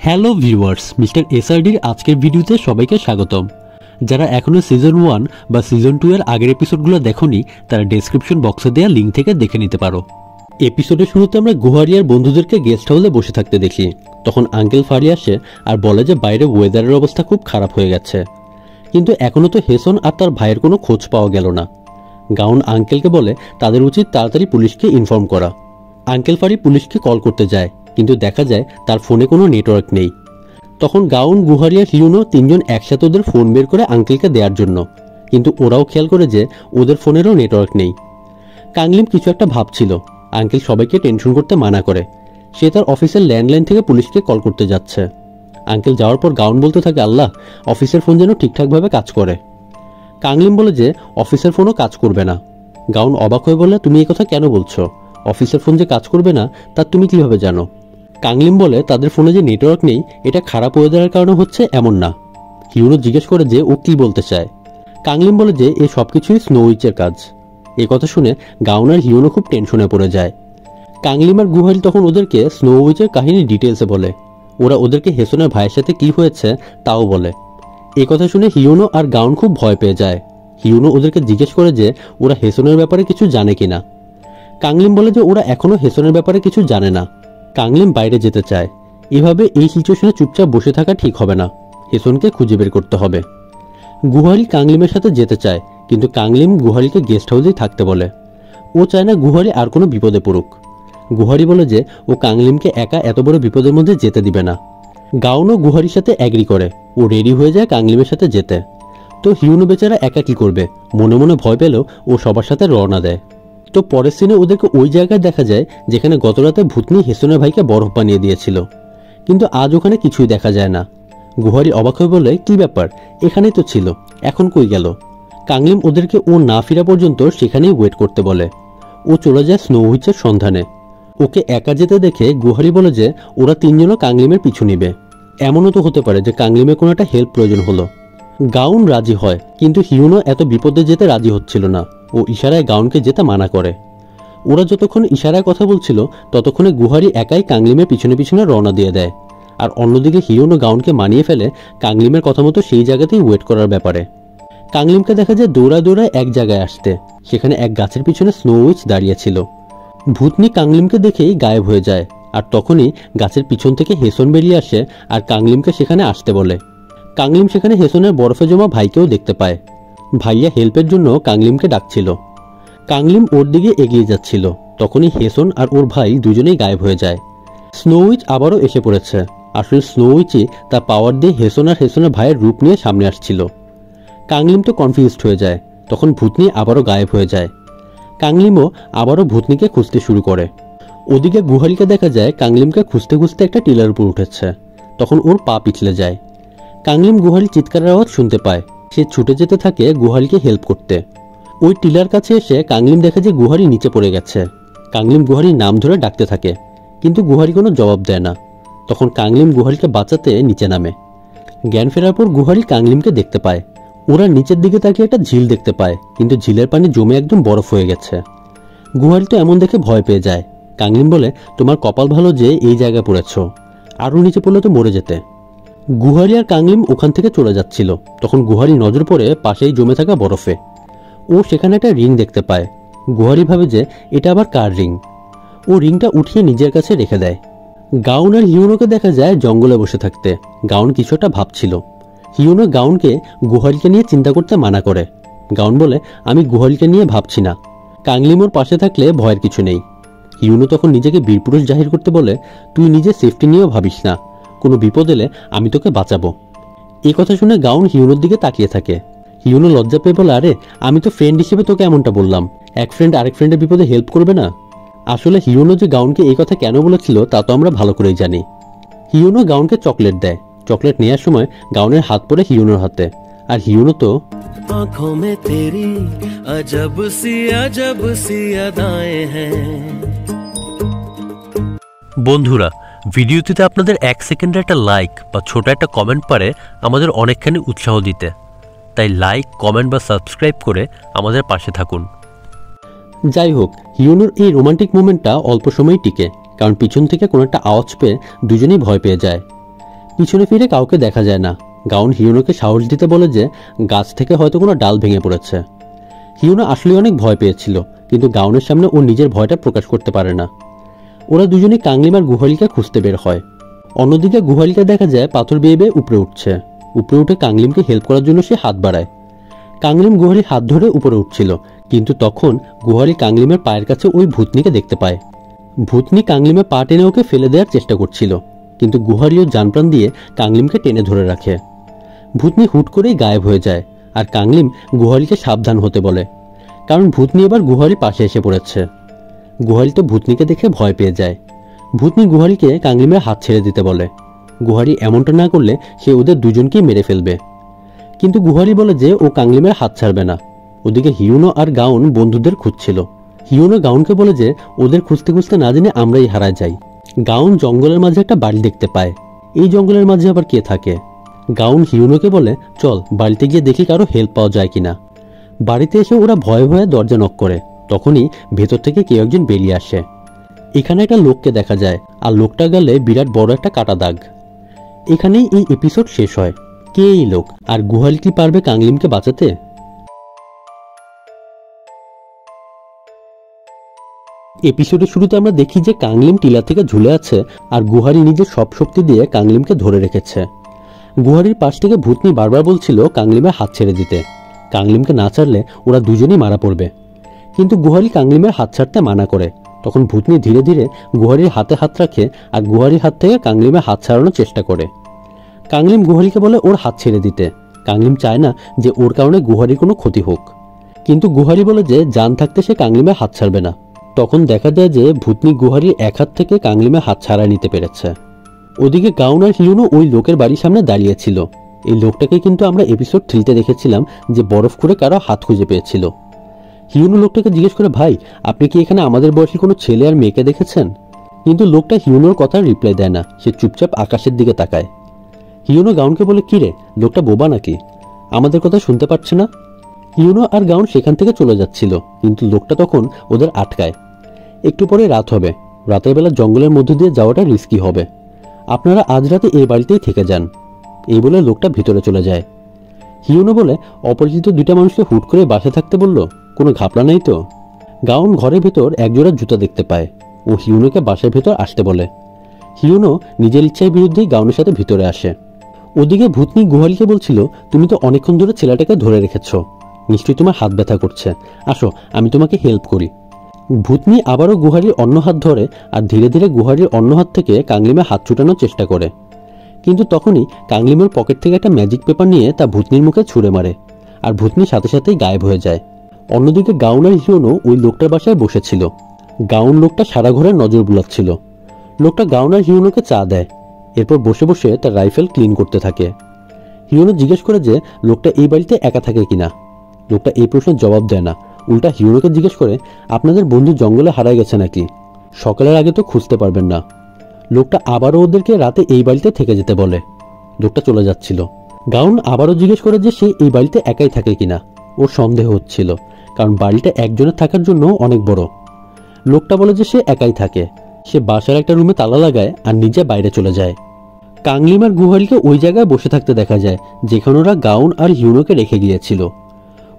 Hello viewers, mister এসআরডির আজকের ভিডিওতে সবাইকে স্বাগতম। যারা এখনও সিজন 1 বা সিজন 2 এর আগের এপিসোডগুলো দেখোনি তারা ডেসক্রিপশন বক্সে দেওয়া লিঙ্ক থেকে দেখে নিতে পারো। এপিসোডের শুরুতে আমরা গুহারিয়ার বন্ধুদেরকে গেস্ট হাউসে বসে থাকতে দেখি। তখন আঙ্কেল ফারি আসে আর বলে যে বাইরে ওয়েদারের অবস্থা খুব খারাপ হয়ে গেছে, কিন্তু এখনও তো হেসন আর তার ভাইয়ের কোনো খোঁজ পাওয়া গেল না। গাউন আঙ্কেলকে বলে তাদের উচিত তাড়াতাড়ি পুলিশকে ইনফর্ম করা। আঙ্কেল ফারি পুলিশকে কল করতে যায়, কিন্তু দেখা যায় তার ফোনে কোনো নেটওয়ার্ক নেই। তখন গাউন, গুহারিয়া, হিউনো তিনজন একসাথে ওদের ফোন বের করে আঙ্কেলকে দেওয়ার জন্য, কিন্তু ওরাও খেয়াল করে যে ওদের ফোনেরও নেটওয়ার্ক নেই। কাংলিম কিছু একটা ভাবছিল। আঙ্কেল সবাইকে টেনশন করতে মানা করে। সে তার অফিসের ল্যান্ডলাইন থেকে পুলিশকে কল করতে যাচ্ছে। আঙ্কেল যাওয়ার পর গাউন বলতে থাকে, আল্লাহ, অফিসের ফোন যেন ঠিকঠাকভাবে কাজ করে। কাংলিম বলে যে অফিসের ফোনও কাজ করবে না। গাউন অবাক হয়ে বলে, তুমি এই কথা কেন বলছো? অফিসের ফোন যে কাজ করবে না তা তুমি কিভাবে জানো? কাংলিম বলে তাদের ফোনে যে নেটওয়ার্ক নেই এটা খারাপ ওয়েদারের কারণে হচ্ছে এমন না। হিউনো জিজ্ঞেস করে যে ও কি বলতে চায়। কাংলিম বলে যে এ সবকিছুই স্নোউইচের কাজ। এ কথা শুনে গাউন আর হিউনো খুব টেনশনে পড়ে যায়। কাংলিম আর গুহারি তখন ওদেরকে স্নোউইচের কাহিনী ডিটেলসে বলে। ওরা ওদেরকে হেসনের ভাইয়ের সাথে কি হয়েছে তাও বলে। এ কথা শুনে হিউনো আর গাউন খুব ভয় পেয়ে যায়। হিউনো ওদেরকে জিজ্ঞেস করে যে ওরা হেসনের ব্যাপারে কিছু জানে কিনা। কাংলিম বলে যে ওরা এখনও হেসনের ব্যাপারে কিছু জানে না। কাংলিম বাইরে যেতে চায়। এভাবে এই সিচুয়েশনে চুপচাপ বসে থাকা ঠিক হবে না, হেসনকে খুঁজে বের করতে হবে। গুহারি কাংলিমের সাথে যেতে চায়, কিন্তু কাংলিম গুহারিকে গেস্ট হাউসেই থাকতে বলে। ও চায় না গুহারি আর কোনো বিপদে পড়ুক। গুহারি বলে যে ও কাংলিমকে একা এত বড় বিপদের মধ্যে যেতে দিবে না। গাউনও গুহারির সাথে অ্যাগ্রি করে। ও রেডি হয়ে যায় কাংলিমের সাথে যেতে। তো হিউনো বেচারা একা কি করবে, মনে মনে ভয় পেলেও ও সবার সাথে রওনা দেয়। তো পরের সিনে ওদেরকে ওই জায়গায় দেখা যায় যেখানে গতরাতে ভূতনি হেসনের ভাইকে বরফ বানিয়ে দিয়েছিল, কিন্তু আজ ওখানে কিছুই দেখা যায় না। গুহারি অবাক হয়ে বলে, কি ব্যাপার, এখানেই তো ছিল, এখন কই গেল? কাংলিম ওদেরকে ও না ফিরা পর্যন্ত সেখানেই ওয়েট করতে বলে। ও চলে যায় স্নোউইচের সন্ধানে। ওকে একা যেতে দেখে গুহারি বলে যে ওরা তিনজনও কাংলিমের পিছু নিবে। এমনও তো হতে পারে যে কাংলিমের কোনো একটা হেল্প প্রয়োজন হলো। গাউন রাজি হয়, কিন্তু হিউনো এত বিপদে যেতে রাজি হচ্ছিল না। ও ইশারায় গাউনকে যেতে মানা করে। ওরা যতক্ষণ ইশারায় কথা বলছিল ততক্ষণে গুহারি একাই কাংলিমের পিছনে পিছনে রওনা দিয়ে দেয়। আর অন্যদিকে হিউনো গাউনকে মানিয়ে ফেলে কাংলিমের কথা মতো সেই জায়গাতেই ওয়েট করার ব্যাপারে। কাংলিমকে দেখা যায় দৌড়ায় দৌড়ায় এক জায়গায় আসতে। সেখানে এক গাছের পিছনে স্নোউইচ দাঁড়িয়ে ছিল। ভূতনি কাংলিমকে দেখেই গায়েব হয়ে যায়। আর তখনই গাছের পিছন থেকে হেসন বেরিয়ে আসে আর কাংলিমকে সেখানে আসতে বলে। কাংলিম সেখানে হেসনের বরফে জমা ভাইকেও দেখতে পায়। ভাইয়া হেল্পের জন্য কাংলিমকে ডাকছিল। কাংলিম ওর দিকে এগিয়ে যাচ্ছিল। তখনই হেসন আর ওর ভাই দুজনেই গায়েব হয়ে যায়। স্নোউইচ আবারও এসে পড়েছে। আসলে স্নোউইচই তার পাওয়ার দিয়ে হেসন আর হেসনের ভাইয়ের রূপ নিয়ে সামনে আসছিল। কাংলিম তো কনফিউজড হয়ে যায়। তখন ভূতনি আবারও গায়েব হয়ে যায়। কাংলিমও আবারও ভূতনিকে খুঁজতে শুরু করে। ওদিকে গুহারিকে দেখা যায় কাংলিমকে খুঁজতে খুঁজতে একটা টিলার উপর উঠেছে। তখন ওর পা পিছলে যায়। কাংলিম গুহারি চিৎকারের আওয়াজ শুনতে পায়। সে ছুটে যেতে থাকে গুহারিকে হেল্প করতে। ওই টিলার কাছে এসে কাংলিম দেখে যে গুহারি নিচে পড়ে গেছে। কাংলিম গুহারির নাম ধরে ডাকতে থাকে, কিন্তু গুহারি কোনো জবাব দেয় না। তখন কাংলিম গুহারিকে বাঁচাতে নিচে নামে। জ্ঞান ফেরার পর গুহারি কাংলিমকে দেখতে পায়। ওরা নিচের দিকে তাকিয়ে একটা ঝিল দেখতে পায়, কিন্তু ঝিলের পানি জমে একদম বরফ হয়ে গেছে। গুহারি তো এমন দেখে ভয় পেয়ে যায়। কাংলিম বলে, তোমার কপাল ভালো যে এই জায়গায় পড়েছ, আরও নিচে পড়লে তো মরে যেতে। গুহারি আর কাংলিম ওখান থেকে চলে যাচ্ছিল। তখন গুহারি নজর পড়ে পাশেই জমে থাকা বরফে। ও সেখানে একটা রিং দেখতে পায়। গুহারি ভাবে যে এটা আবার কার রিং। ও রিংটা উঠিয়ে নিজের কাছে রেখে দেয়। গাউন আর হিউনোকে দেখা যায় জঙ্গলে বসে থাকতে। গাউন কিছু একটা ভাবছিল। হিউনো গাউনকে গুহারিকে নিয়ে চিন্তা করতে মানা করে। গাউন বলে, আমি গুহারিকে নিয়ে ভাবছি না, কাংলিম ওর পাশে থাকলে ভয়ের কিছু নেই। হিউনো তখন নিজেকে বীরপুরুষ জাহির করতে বলে, তুই নিজের সেফটি নিয়েও ভাবিস না, কোনো বিপদ এলে আমি তোকে বাঁচাবো। এই কথা শুনে গাউন হিউনোর দিকে তাকিয়ে থাকে। হিউনো লজ্জা পেয়ে বলে, আরে আমি তো ফ্রেন্ড হিসেবে তোকে এমনটা বললাম, এক ফ্রেন্ড আরেক ফ্রেন্ডের বিপদে হেল্প করবে না? আসলে হিউনো যে গাউনকে এই কথা কেন বলেছিল তা তো আমরা ভালো করেই জানি। হিউনো গাউনকে চকলেট দেয়। চকলেট নেওয়ার সময় গাউনের হাত পড়ে হিউনোর হাতে। আর হিউনো তো आँखों में तेरी अजब सी अदाएं हैं। বন্ধুরা, ভিডিওটিতে আপনাদের 1 সেকেন্ডের একটা লাইক বা ছোট একটা কমেন্ট পারে আমাদের অনেকখানি উৎসাহ দিতে। তাই লাইক, কমেন্ট বা সাবস্ক্রাইব করে আমাদের পাশে থাকুন। যাই হোক, হিউনোর এই রোমান্টিক মোমেন্টটা অল্প সময়ই টিকে, কারণ পিছন থেকে কোনো একটা আওয়াজ পেয়ে দুজনেই ভয় পেয়ে যায়। পিছনে ফিরে কাউকে দেখা যায় না। গাউন হিউনোকে সাহস দিতে বলে যে গাছ থেকে হয়তো কোনো ডাল ভেঙে পড়েছে। হিউনো আসলে অনেক ভয় পেয়েছিল, কিন্তু গাউনের সামনে ও নিজের ভয়টা প্রকাশ করতে পারে না। ওরা দুজনেই কাংলিম আর গুহারিকে খুঁজতে বের হয়। অন্যদিকে গুহারিকে দেখা যায় পাথর বেয়ে বেয়ে উপরে উঠছে। উপরে উঠে কাংলিমকে হেল্প করার জন্য সে হাত বাড়ায়। কাংলিম গুহারির হাত ধরে উপরে উঠছিল, কিন্তু তখন গুহারি কাংলিমের পায়ের কাছে ওই ভূতনিকে দেখতে পায়। ভূতনি কাংলিমে পা টেনে ওকে ফেলে দেওয়ার চেষ্টা করছিল, কিন্তু গুহারিও জানপ্রাণ দিয়ে কাংলিমকে টেনে ধরে রাখে। ভূতনি হুট করেই গায়েব হয়ে যায়, আর কাংলিম গুহারিকে সাবধান হতে বলে, কারণ ভূতনি এবার গুহারির পাশে এসে পড়েছে। গুহারি তো ভূতনিকে দেখে ভয় পেয়ে যায়। ভূতনি গুহারিকে কাংলিমের হাত ছেড়ে দিতে বলে। গুহারি এমনটা না করলে সে ওদের দুজনকেই মেরে ফেলবে, কিন্তু গুহারি বলে যে ও কাংলিমের হাত ছাড়বে না। ওদিকে হিউনো আর গাউন বন্ধুদের খুঁজছিল। হিউনো গাউনকে বলে যে ওদের খুঁজতে খুঁজতে না জেনে আমরাই হারায় যাই। গাউন জঙ্গলের মাঝে একটা বাড়ি দেখতে পায়। এই জঙ্গলের মাঝে আবার কে থাকে? গাউন হিউনোকে বলে, চল বাড়িতে গিয়ে দেখি কারো হেল্প পাওয়া যায় কিনা। বাড়িতে এসে ওরা ভয়ে ভয়ে দরজা নক করে। তখনই ভেতর থেকে কেউ একজন বেরিয়ে আসে। এখানে একটা লোককে দেখা যায়, আর লোকটার গালে বিরাট বড় একটা কাটা দাগ। এখানেই এই এপিসোড শেষ হয়। কে এই লোক, আর গুহারি কি পারবে কাংলিমকে বাঁচাতে? এপিসোডের শুরুতে আমরা দেখি যে কাংলিম টিলা থেকে ঝুলে আছে, আর গুহারি নিজের সব শক্তি দিয়ে কাংলিমকে ধরে রেখেছে। গুহারির পাশ থেকে ভূতনি বারবার বলছিল কাংলিমের হাত ছেড়ে দিতে। কাংলিমকে না ছাড়লে ওরা দুজনেই মারা পড়বে, কিন্তু গুহারি কাংলিমের হাত ছাড়তে মানা করে। তখন ভূতনি ধীরে ধীরে গুহারির হাতে হাত রাখে, আর গুহারির হাত থেকে কাংলিমের হাত ছাড়ানোর চেষ্টা করে। কাংলিম গুহারিকে বলে ওর হাত ছেড়ে দিতে। কাংলিম চায় না যে ওর কারণে গুহারির কোনো ক্ষতি হোক, কিন্তু গুহারি বলে যে জান থাকতে সে কাংলিমের হাত ছাড়বে না। তখন দেখা যায় যে ভূতনি গুহারির এক হাত থেকে কাংলিমের হাত ছাড়া নিতে পেরেছে। ওদিকে গাউন আর হিউনো ওই লোকের বাড়ির সামনে দাঁড়িয়েছিল। এই লোকটাকে কিন্তু আমরা এপিসোড 3তে দেখেছিলাম যে বরফ করে কারো হাত খুঁজে পেয়েছিল। হিউনো লোকটাকে জিজ্ঞেস করে, ভাই আপনি কি এখানে আমাদের বয়সী কোনো ছেলে আর মেয়েকে দেখেছেন? কিন্তু লোকটা হিউনোর কথার রিপ্লাই দেয় না, সে চুপচাপ আকাশের দিকে তাকায়। হিউনো গাউনকে বলে, কি রে, লোকটা বোবা নাকি, আমাদের কথা শুনতে পাচ্ছে না? হিউনো আর গাউন সেখান থেকে চলে যাচ্ছিল, কিন্তু লোকটা তখন ওদের আটকায়। একটু পরে রাত হবে। রাতের বেলা জঙ্গলের মধ্যে দিয়ে যাওয়াটা রিস্কি হবে। আপনারা আজ রাতে এই বাড়িতেই থেকে যান। এই বলে লোকটা ভিতরে চলে যায়। হিউনো বলে, অপরিচিত দুইটা মানুষকে হুট করে বাসে থাকতে বলল, কোনো ঘাপলা নেই তো? গাউন ঘরের ভেতর একজোড়া জুতা দেখতে পায়। ও হিউনোকে বাসার ভেতর আসতে বলে। হিউনো নিজের ইচ্ছার বিরুদ্ধেই গাউনের সাথে ভিতরে আসে। ওদিকে ভূতনি গুহারিকে বলছিল, তুমি তো অনেকক্ষণ ধরে ছেলেটাকে ধরে রেখেছ, নিশ্চয়ই তোমার হাত ব্যথা করছে, আসো আমি তোমাকে হেল্প করি। ভূতনি আবারও গুহারির অন্য হাত ধরে, আর ধীরে ধীরে গুহারির অন্য হাত থেকে কাংলিমের হাত ছুটানোর চেষ্টা করে। কিন্তু তখনই কাংলিমের পকেট থেকে একটা ম্যাজিক পেপার নিয়ে তা ভূতনির মুখে ছুঁড়ে মারে, আর ভূতনি সাথে সাথেই গায়েব হয়ে যায়। অন্যদিকে গাউন আর হিউনো ওই লোকটার বাসায় বসেছিল। গাউন লোকটা সারা ঘরে নজর বুলাচ্ছিল। লোকটা গাউন আর হিউনোকে চা দেয়, এরপর বসে বসে তার রাইফেল ক্লিন করতে থাকে। হিউনো জিজ্ঞেস করে যে লোকটা এই বাড়িতে একা থাকে কিনা। লোকটা এই প্রশ্নের জবাব দেয় না, উল্টা হিউনোকে জিজ্ঞেস করে, আপনাদের বন্ধু জঙ্গলে হারায় গেছে নাকি? সকালের আগে তো খুঁজতে পারবেন না। লোকটা আবারও ওদেরকে রাতে এই বাড়িতে থেকে যেতে বলে। লোকটা চলে যাচ্ছিল। গাউন আবারও জিজ্ঞেস করে যে সে এই বাড়িতে একাই থাকে কিনা। ওর সন্দেহ হচ্ছিল, কারণ বাড়িটা একজনের থাকার জন্য অনেক বড়। লোকটা বলে যে সে একাই থাকে। সে বাসার একটা রুমে তালা লাগায় আর নিজে বাইরে চলে যায়। কাংলিম আর গুহারিকে ওই জায়গায় বসে থাকতে দেখা যায় যেখানে ওরা গাউন আর হিউনোকে রেখে গিয়েছিল।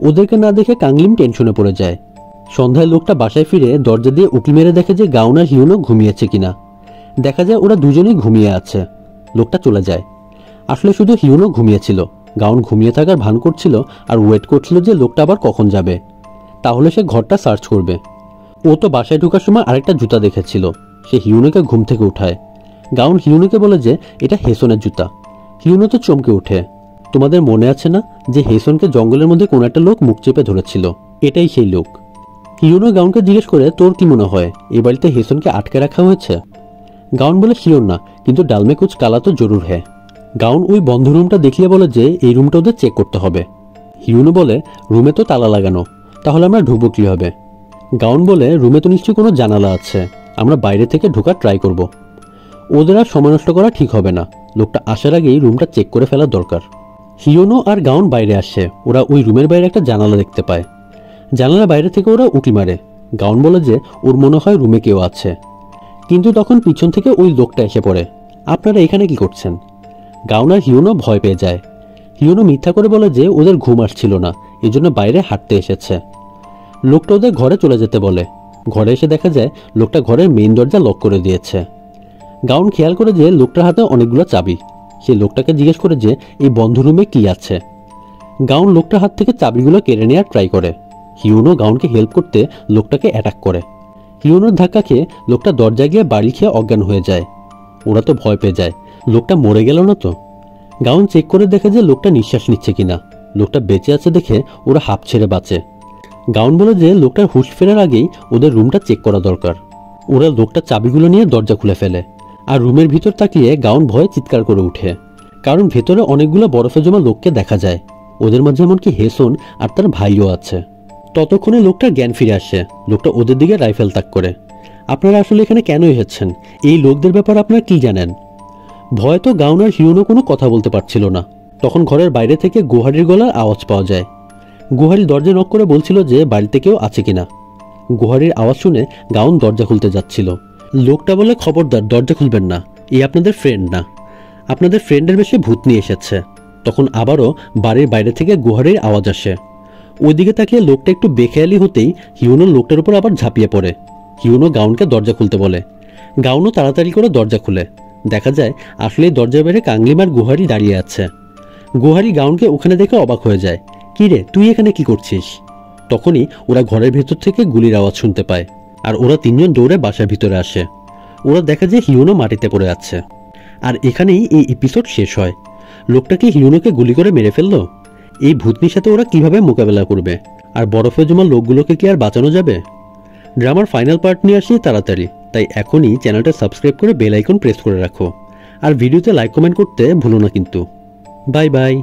ওদেরকে না দেখে কাংলিম টেনশনে পড়ে যায়। সন্ধ্যায় লোকটা বাসায় ফিরে দরজা দিয়ে উকি মেরে দেখে যে গাউন আর হিউনো ঘুমিয়েছে কিনা। দেখা যায় ওরা দুজনেই ঘুমিয়ে আছে। লোকটা চলে যায়। আসলে শুধু হিউনো ঘুমিয়েছিল, গাউন ঘুমিয়ে থাকার ভান করছিল আর ওয়েট করছিল যে লোকটা আবার কখন যাবে, তাহলে সে ঘরটা সার্চ করবে। ও তো বাসায় ঢোকার সময় আরেকটা জুতা দেখেছিল। সে হিউনোকে ঘুম থেকে উঠায়। গাউন হিউনোকে বলে যে এটা হেসনের জুতা। হিউনো তো চমকে ওঠে। তোমাদের মনে আছে না যে হেসনকে জঙ্গলের মধ্যে কোনো একটা লোক মুখ চেপে ধরেছিল? এটাই সেই লোক। হিউনো গাউনকে জিজ্ঞেস করে, তোর কি মনে হয় এই বাড়িতে হেসনকে আটকে রাখা হয়েছে? গাউন বলে, শিওর না, কিন্তু ডালমে কুচ কালা তো জরুর হ্যাঁ। গাউন ওই বন্ধ রুমটা দেখিয়ে বলে যে এই রুমটা ওদের চেক করতে হবে। হিউনো বলে, রুমে তো তালা লাগানো, তাহলে আমরা ঢুকবো কিভাবে? গাউন বলে, রুমে তো নিশ্চয়ই কোনো জানালা আছে, আমরা বাইরে থেকে ঢোকার ট্রাই করব। ওদের আর সময় নষ্ট করা ঠিক হবে না, লোকটা আসার আগেই রুমটা চেক করে ফেলা দরকার। হিউনো আর গাউন বাইরে আসে। ওরা ওই রুমের বাইরে একটা জানালা দেখতে পায়। জানালার বাইরে থেকে ওরা উঁকি মারে। গাউন বলে যে ওর মনে হয় রুমে কেউ আছে, কিন্তু তখন পিছন থেকে ওই লোকটা এসে পড়ে। আপনারা এখানে কি করছেন? গাউন আর হিউনো ভয় পেয়ে যায়। হিউনো মিথ্যা করে বলে যে ওদের ঘুম আসছিল না, এজন্য বাইরে হাঁটতে এসেছে। লোকটা ওদের ঘরে চলে যেতে বলে। ঘরে এসে দেখা যায় লোকটা ঘরের মেইন দরজা লক করে দিয়েছে। গাউন খেয়াল করে যে লোকটার হাতে অনেকগুলো চাবি। সে লোকটাকে জিজ্ঞেস করে যে এই বন্ধ রুমে কি আছে। গাউন লোকটার হাত থেকে চাবিগুলো কেড়ে নেওয়ার ট্রাই করে। হিউনো গাউনকে হেল্প করতে লোকটাকে অ্যাটাক করে। হিউনোর ধাক্কা খেয়ে লোকটা দরজায় গিয়ে বাড়ি খেয়ে অজ্ঞান হয়ে যায়। ওরা তো ভয় পেয়ে যায়, লোকটা মরে গেল না তো। গাউন চেক করে দেখে যে লোকটা নিঃশ্বাস নিচ্ছে কিনা। লোকটা বেঁচে আছে দেখে ওরা হাঁপ ছেড়ে বাঁচে। গাউন বলে যে লোকটার হুঁশ ফেরার আগেই ওদের রুমটা চেক করা দরকার। ওরা লোকটার চাবিগুলো নিয়ে দরজা খুলে ফেলে। আর রুমের ভিতর তাকিয়ে গাউন ভয়ে চিৎকার করে উঠে, কারণ ভেতরে অনেকগুলো বরফে জমা লোককে দেখা যায়। ওদের মাঝে এমনকি হেসন আর তার ভাইও আছে। ততক্ষণে লোকটার জ্ঞান ফিরে আসে। লোকটা ওদের দিকে রাইফেল তাক করে। আপনারা আসলে এখানে কেন এসেছেন? এই লোকদের ব্যাপারে আপনারা কি জানেন? ভয় তো গাউন আর হিউনো কোনো কথা বলতে পারছিল না। তখন ঘরের বাইরে থেকে গুহারির গলার আওয়াজ পাওয়া যায়। গুহারি দরজা নক করে বলছিল যে বাড়িতে কেউ আছে কিনা। গুহারির আওয়াজ শুনে গাউন দরজা খুলতে যাচ্ছিল। লোকটা বলে, খবরদার, দরজা খুলবেন না, এই আপনাদের ফ্রেন্ড না, আপনাদের ফ্রেন্ডের বেশি ভূত নিয়ে এসেছে। তখন আবারও বাড়ির বাইরে থেকে গুহারির আওয়াজ আসে। ওইদিকে তাকিয়ে লোকটা একটু বেখেয়ালি হতেই হিউনো লোকটার উপর আবার ঝাঁপিয়ে পড়ে। হিউনো গাউনকে দরজা খুলতে বলে। গাউনও তাড়াতাড়ি করে দরজা খুলে। দেখা যায় আসলে দরজার বাইরে কাংলিমার গুহারি দাঁড়িয়ে আছে। গুহারি গাউনকে ওখানে দেখে অবাক হয়ে যায়। কি রে, তুই এখানে কি করছিস? তখনই ওরা ঘরের ভেতর থেকে গুলির আওয়াজ শুনতে পায়। আর ওরা তিনজন দৌড়ে বাসার ভিতরে আসে। ওরা দেখা যায় হিউনো মাটিতে পড়ে আছে। আর এখানেই এই এপিসোড শেষ হয়। লোকটাকে হিউনোকে গুলি করে মেরে ফেললো। এই ভূতনির সাথে ওরা কিভাবে মোকাবেলা করবে? আর বরফে জমা লোকগুলোকে কি আর বাঁচানো যাবে? ড্রামার ফাইনাল পার্ট নিয়ে আসি তাড়াতাড়ি, তাই এখনই চ্যানেলটা সাবস্ক্রাইব করে বেল আইকন প্রেস করে রাখো। আর ভিডিওতে লাইক কমেন্ট করতে ভুলো না কিন্তু। Bye bye.